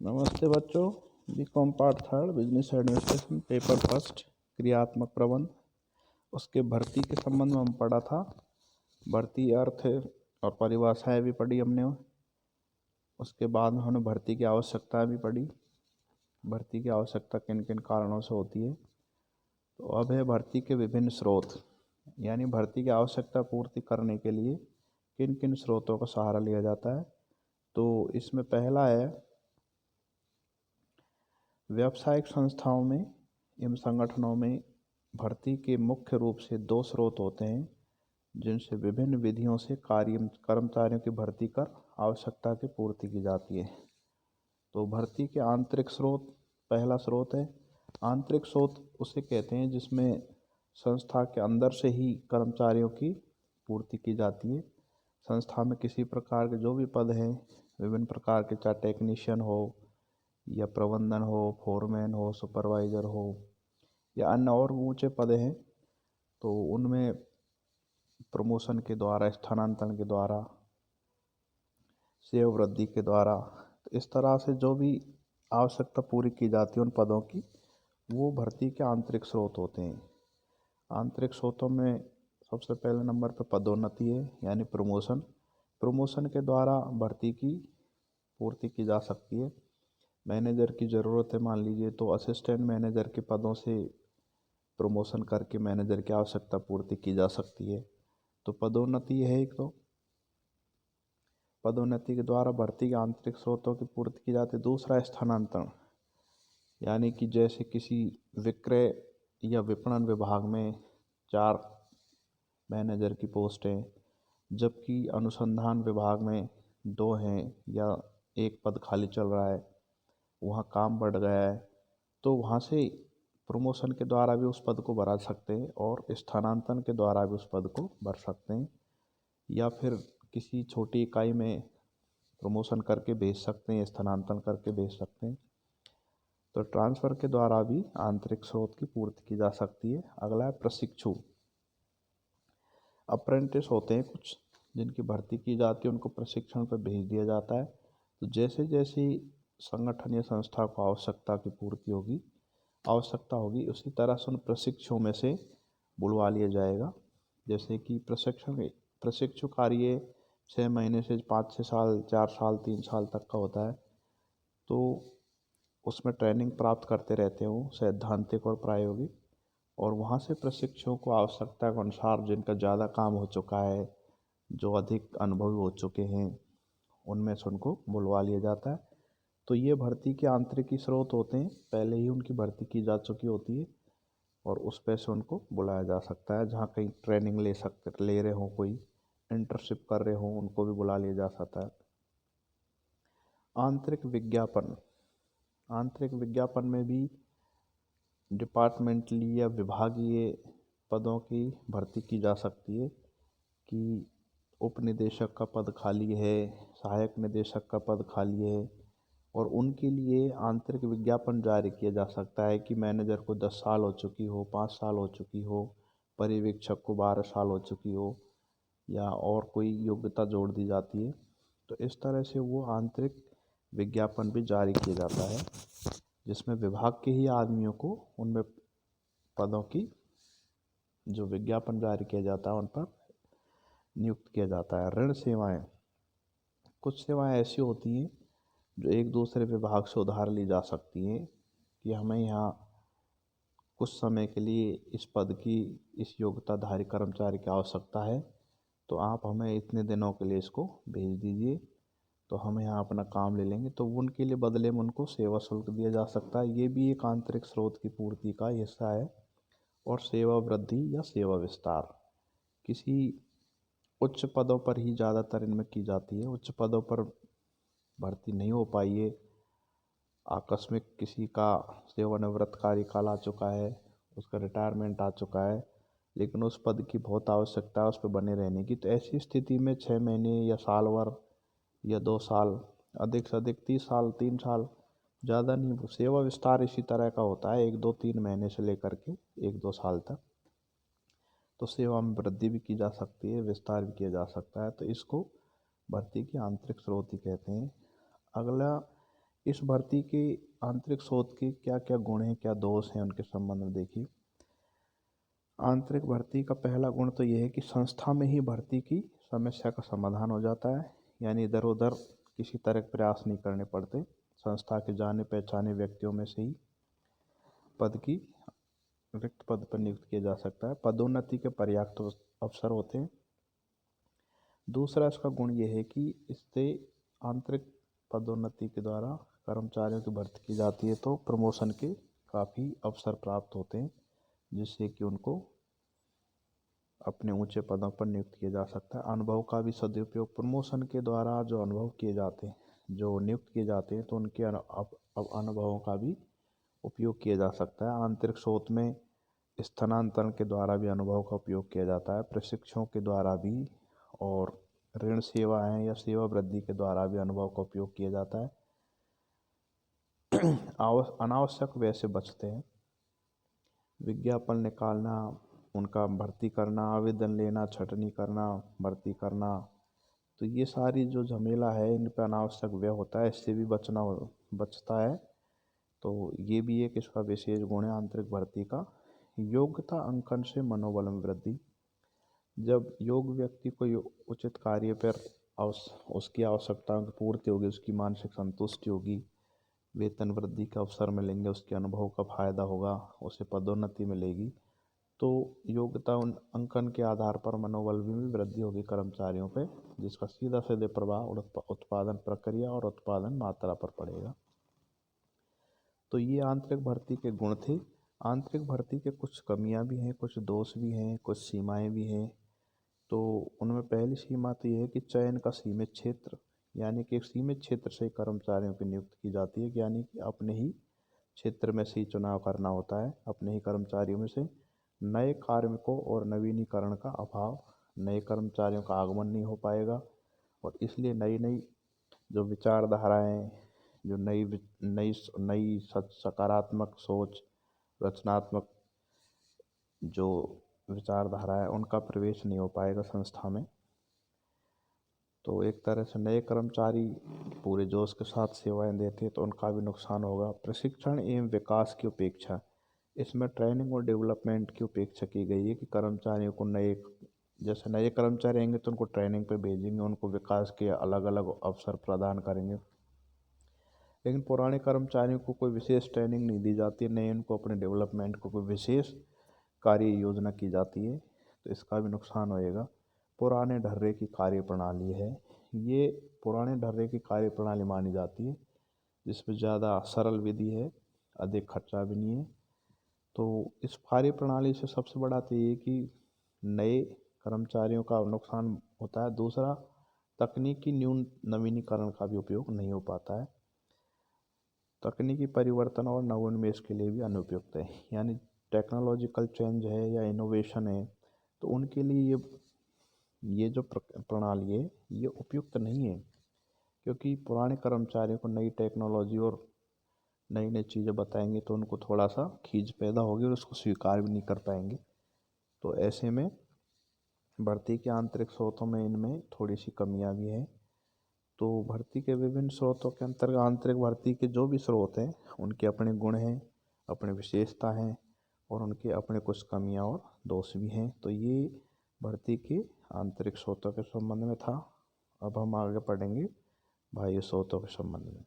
नमस्ते बच्चों। BCom part third business administration paper first क्रियात्मक प्रबंध उसके भर्ती के संबंध में हम पढ़ा था। भर्ती अर्थ और परिभाषाएं भी पढ़ी हमने। उसके बाद में हमने भर्ती की आवश्यकता भी पढ़ी। भर्ती की आवश्यकता किन किन कारणों से होती है। तो अब है भर्ती के विभिन्न स्रोत, यानी भर्ती की आवश्यकता पूर्ति करने के लिए किन किन स्रोतों का सहारा लिया जाता है। तो इसमें पहला है, व्यावसायिक संस्थाओं में एवं संगठनों में भर्ती के मुख्य रूप से दो स्रोत होते हैं, जिनसे विभिन्न विधियों से कर्मचारियों की भर्ती कर आवश्यकता की पूर्ति की जाती है। तो भर्ती के आंतरिक स्रोत पहला स्रोत है। आंतरिक स्रोत उसे कहते हैं जिसमें संस्था के अंदर से ही कर्मचारियों की पूर्ति की जाती है। संस्था में किसी प्रकार के जो भी पद हैं, विभिन्न प्रकार के, चाहे टेक्नीशियन हो या प्रबंधन हो, फोरमैन हो, सुपरवाइज़र हो या अन्य और ऊंचे पद हैं, तो उनमें प्रमोशन के द्वारा, स्थानांतरण के द्वारा, सेवा वृद्धि के द्वारा, तो इस तरह से जो भी आवश्यकता पूरी की जाती है उन पदों की, वो भर्ती के आंतरिक स्रोत होते हैं। आंतरिक स्रोतों में सबसे पहले नंबर पर पदोन्नति है, यानी प्रमोशन। प्रमोशन के द्वारा भर्ती की पूर्ति की जा सकती है। मैनेजर की ज़रूरत है मान लीजिए, तो असिस्टेंट मैनेजर के पदों से प्रमोशन करके मैनेजर की आवश्यकता पूर्ति की जा सकती है। तो पदोन्नति है एक। तो पदोन्नति के द्वारा भर्ती के आंतरिक स्रोतों की पूर्ति की जाती है। दूसरा, स्थानांतरण, यानी कि जैसे किसी विक्रय या विपणन विभाग में 4 मैनेजर की पोस्ट है, जबकि अनुसंधान विभाग में 2 हैं या 1 पद खाली चल रहा है, वहाँ काम बढ़ गया है, तो वहाँ से प्रमोशन के द्वारा भी उस पद को बढ़ा सकते हैं और स्थानांतरण के द्वारा भी उस पद को भर सकते हैं। या फिर किसी छोटी इकाई में प्रमोशन करके भेज सकते हैं, स्थानांतरण करके भेज सकते हैं। तो ट्रांसफ़र के द्वारा भी आंतरिक स्रोत की पूर्ति की जा सकती है। अगला है प्रशिक्षु। अप्रेंटिस होते हैं कुछ, जिनकी भर्ती की जाती है, उनको प्रशिक्षण पर भेज दिया जाता है। तो जैसे जैसे संगठन या संस्था को आवश्यकता होगी, उसी तरह से उन प्रशिक्षुओं में से बुलवा लिया जाएगा। जैसे कि प्रशिक्षु कार्य 6 महीने से 5-6 साल, 4 साल, 3 साल तक का होता है। तो उसमें ट्रेनिंग प्राप्त करते रहते हो, सैद्धांतिक और प्रायोगिक, और वहाँ से प्रशिक्षुओं को आवश्यकता के अनुसार जिनका ज़्यादा काम हो चुका है, जो अधिक अनुभवी हो चुके हैं, उनमें से उनको बुलवा लिया जाता है। तो ये भर्ती के आंतरिक ही स्रोत होते हैं, पहले ही उनकी भर्ती की जा चुकी होती है और उस पे से उनको बुलाया जा सकता है। जहाँ कहीं ट्रेनिंग ले रहे हो, कोई इंटर्नशिप कर रहे हो, उनको भी बुला लिया जा सकता है। आंतरिक विज्ञापन। आंतरिक विज्ञापन में भी डिपार्टमेंटली या विभागीय पदों की भर्ती की जा सकती है कि उप निदेशक का पद खाली है, सहायक निदेशक का पद खाली है, और उनके लिए आंतरिक विज्ञापन जारी किया जा सकता है कि मैनेजर को 10 साल हो चुकी हो, 5 साल हो चुकी हो, पर्यवेक्षक को 12 साल हो चुकी हो, या और कोई योग्यता जोड़ दी जाती है। तो इस तरह से वो आंतरिक विज्ञापन भी जारी किया जाता है, जिसमें विभाग के ही आदमियों को उनमें पदों की जो विज्ञापन जारी किया जाता है उन पर नियुक्त किया जाता है। ऋण सेवाएं। कुछ सेवाएं ऐसी होती हैं जो एक दूसरे विभाग से उधार ली जा सकती हैं कि हमें यहाँ कुछ समय के लिए इस पद की, इस योग्यताधारी कर्मचारी की आवश्यकता है, तो आप हमें इतने दिनों के लिए इसको भेज दीजिए, तो हम यहाँ अपना काम ले लेंगे। तो उनके लिए बदले में उनको सेवा शुल्क दिया जा सकता है। ये भी एक आंतरिक स्रोत की पूर्ति का हिस्सा है। और सेवा वृद्धि या सेवा विस्तार, किसी उच्च पदों पर ही ज़्यादातर इनमें की जाती है। उच्च पदों पर भर्ती नहीं हो पाई है, आकस्मिक किसी का सेवानिवृत्त कार्यकाल आ चुका है, उसका रिटायरमेंट आ चुका है, लेकिन उस पद की बहुत आवश्यकता है उस पर बने रहने की, तो ऐसी स्थिति में 6 महीने या साल भर या 2 साल, अधिक से अधिक 30 साल, 3 साल, ज़्यादा नहीं, वो सेवा विस्तार इसी तरह का होता है, 1-2-3 महीने से लेकर के 1-2 साल तक। तो सेवा में वृद्धि भी की जा सकती है, विस्तार भी किया जा सकता है। तो इसको भर्ती की आंतरिक स्रोत ही कहते हैं। अगला, इस भर्ती के आंतरिक स्रोत के क्या क्या गुण हैं, क्या दोष हैं, उनके संबंध में देखिए। आंतरिक भर्ती का पहला गुण तो यह है कि संस्था में ही भर्ती की समस्या का समाधान हो जाता है, यानी इधर उधर किसी तरह के प्रयास नहीं करने पड़ते। संस्था के जाने पहचाने व्यक्तियों में से ही पद की रिक्त पद पर नियुक्त किया जा सकता है। पदोन्नति के पर्याप्त अवसर होते हैं। दूसरा इसका गुण यह है कि इससे आंतरिक पदोन्नति के द्वारा कर्मचारियों की भर्ती की जाती है तो प्रमोशन के काफ़ी अवसर प्राप्त होते हैं, जिससे कि उनको अपने ऊंचे पदों पर नियुक्त किया जा सकता है। अनुभव का भी सदुपयोग, प्रमोशन के द्वारा जो अनुभव किए जाते हैं, जो नियुक्त किए जाते हैं, तो उनके अनुभवों का भी उपयोग किया जा सकता है। आंतरिक स्रोत में स्थानांतरण के द्वारा भी अनुभव का उपयोग किया जाता है, प्रशिक्षुओं के द्वारा भी, और ऋण सेवाएं या सेवा वृद्धि के द्वारा भी अनुभव का उपयोग किया जाता है। अनावश्यक व्यय से बचते हैं। विज्ञापन निकालना, उनका भर्ती करना, आवेदन लेना, छटनी करना, भर्ती करना, तो ये सारी जो झमेला है इन पर अनावश्यक व्यय होता है, इससे भी बचता है। तो ये भी एक इसका विशेष गुण है आंतरिक भर्ती का। योग्यता अंकन से मनोबल में वृद्धि। जब योग्य व्यक्ति को उचित कार्य पर उसकी आवश्यकताओं की पूर्ति होगी, उसकी मानसिक संतुष्टि होगी, वेतन वृद्धि के अवसर मिलेंगे, उसके अनुभव का फायदा होगा, उसे पदोन्नति मिलेगी, तो योग्यता अंकन के आधार पर मनोबल में भी वृद्धि होगी कर्मचारियों पे, जिसका सीधा सीधे प्रभाव उत्पादन प्रक्रिया और उत्पादन मात्रा पर पड़ेगा। तो ये आंतरिक भर्ती के गुण थे। आंतरिक भर्ती के कुछ कमियां भी हैं, कुछ दोष भी हैं, कुछ सीमाएं भी हैं। तो उनमें पहली सीमा तो ये है कि चयन का सीमित क्षेत्र, यानी कि एक सीमित क्षेत्र से कर्मचारियों की नियुक्त की जाती है, यानी कि अपने ही क्षेत्र में से ही चुनाव करना होता है, अपने ही कर्मचारियों में से। नए कार्मिकों और नवीनीकरण का अभाव, नए कर्मचारियों का आगमन नहीं हो पाएगा, और इसलिए नई नई जो विचारधाराएं, जो नई नई नई सकारात्मक सोच, रचनात्मक जो विचारधारा है, उनका प्रवेश नहीं हो पाएगा संस्था में। तो एक तरह से नए कर्मचारी पूरे जोश के साथ सेवाएं देते हैं तो उनका भी नुकसान होगा। प्रशिक्षण एवं विकास की उपेक्षा, इसमें ट्रेनिंग और डेवलपमेंट की उपेक्षा की गई है कि कर्मचारियों को जैसे नए कर्मचारी आएंगे तो उनको ट्रेनिंग पे भेजेंगे, उनको विकास के अलग अलग अवसर प्रदान करेंगे, लेकिन पुराने कर्मचारियों को कोई विशेष ट्रेनिंग नहीं दी जाती, नहीं उनको अपने डेवलपमेंट को कोई विशेष कार्य योजना की जाती है, तो इसका भी नुकसान होएगा। पुराने ढर्रे की कार्य प्रणाली है, ये पुराने ढर्रे की कार्य प्रणाली मानी जाती है, जिसमें ज़्यादा सरल विधि है, अधिक खर्चा भी नहीं है। तो इस कार्य प्रणाली से सबसे बड़ा तो ये कि नए कर्मचारियों का नुकसान होता है। दूसरा, तकनीकी न्यून नवीनीकरण का भी उपयोग नहीं हो पाता है। तकनीकी परिवर्तन और नवोन्मेष के लिए भी अनुपयुक्त है, यानी टेक्नोलॉजिकल चेंज है या इनोवेशन है, तो उनके लिए ये जो प्रणाली है ये उपयुक्त नहीं है, क्योंकि पुराने कर्मचारियों को नई टेक्नोलॉजी और नई नई चीज़ें बताएंगे तो उनको थोड़ा सा खींच पैदा होगी और उसको स्वीकार भी नहीं कर पाएंगे। तो ऐसे में भर्ती के आंतरिक स्रोतों में इनमें थोड़ी सी कमियां भी हैं। तो भर्ती के विभिन्न स्रोतों के अंतर्गत आंतरिक भर्ती के जो भी स्रोत हैं उनके अपने गुण हैं, अपने विशेषता हैं, और उनके अपने कुछ कमियां और दोष भी हैं। तो ये भर्ती के आंतरिक स्रोतों के संबंध में था। अब हम आगे पढ़ेंगे बाह्य स्रोतों के संबंध में।